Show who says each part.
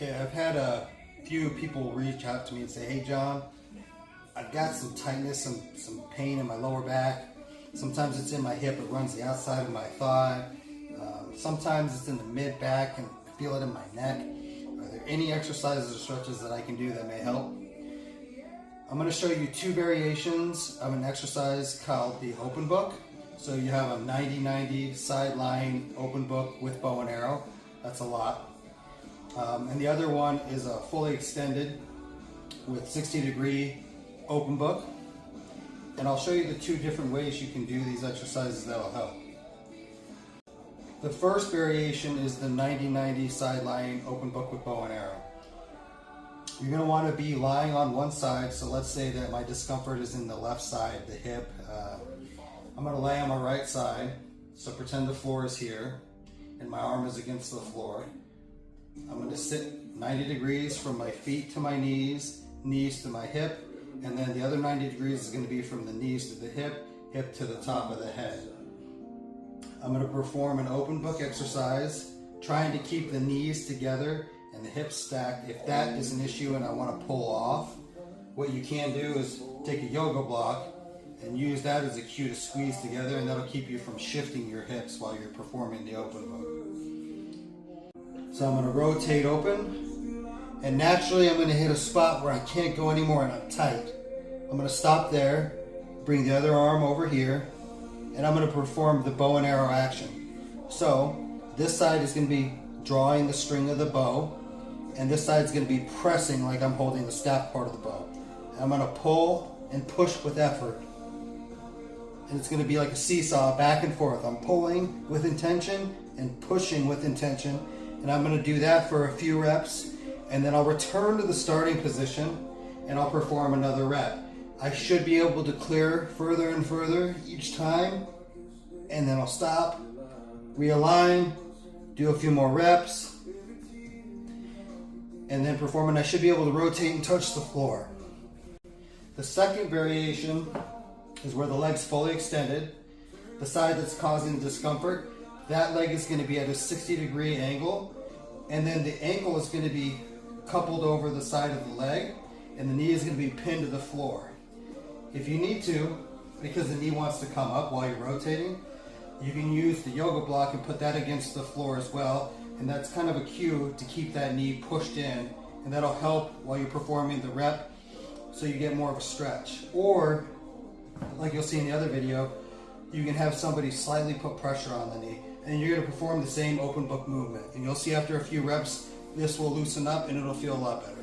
Speaker 1: Okay, I've had a few people reach out to me and say, hey John, I've got some tightness, some pain in my lower back. Sometimes it's in my hip, it runs the outside of my thigh. Sometimes it's in the mid back and I feel it in my neck. Are there any exercises or stretches that I can do that may help? I'm going to show you two variations of an exercise called the open book. So you have a 90-90 side lying open book with bow and arrow. That's a lot. And the other one is a fully extended with 60-degree open book. And I'll show you the two different ways you can do these exercises that'll help. The first variation is the 90-90 side lying open book with bow and arrow. You're going to want to be lying on one side. So let's say that my discomfort is in the left side, the hip. I'm going to lay on my right side. So pretend the floor is here and my arm is against the floor. I'm going to sit 90 degrees from my feet to my knees, knees to my hip, and then the other 90 degrees is going to be from the knees to the hip, hip to the top of the head. I'm going to perform an open book exercise, trying to keep the knees together and the hips stacked. If that is an issue and I want to pull off, what you can do is take a yoga block and use that as a cue to squeeze together, and that'll keep you from shifting your hips while you're performing the open book. So I'm going to rotate open, and naturally I'm going to hit a spot where I can't go anymore and I'm tight. I'm going to stop there, bring the other arm over here, and I'm going to perform the bow and arrow action. So this side is going to be drawing the string of the bow, and this side is going to be pressing like I'm holding the staff part of the bow. And I'm going to pull and push with effort. And it's going to be like a seesaw, back and forth. I'm pulling with intention and pushing with intention. And I'm going to do that for a few reps. And then I'll return to the starting position and I'll perform another rep. I should be able to clear further and further each time. And then I'll stop, realign, do a few more reps, and then perform. And I should be able to rotate and touch the floor. The second variation is where the leg's fully extended. The side that's causing the discomfort, that leg is going to be at a 60-degree angle, and then the ankle is going to be coupled over the side of the leg, and the knee is going to be pinned to the floor. If you need to, because the knee wants to come up while you're rotating, you can use the yoga block and put that against the floor as well, and that's kind of a cue to keep that knee pushed in, and that'll help while you're performing the rep so you get more of a stretch. Or, like you'll see in the other video, you can have somebody slightly put pressure on the knee, and you're going to perform the same open book movement. And you'll see after a few reps, this will loosen up and it'll feel a lot better.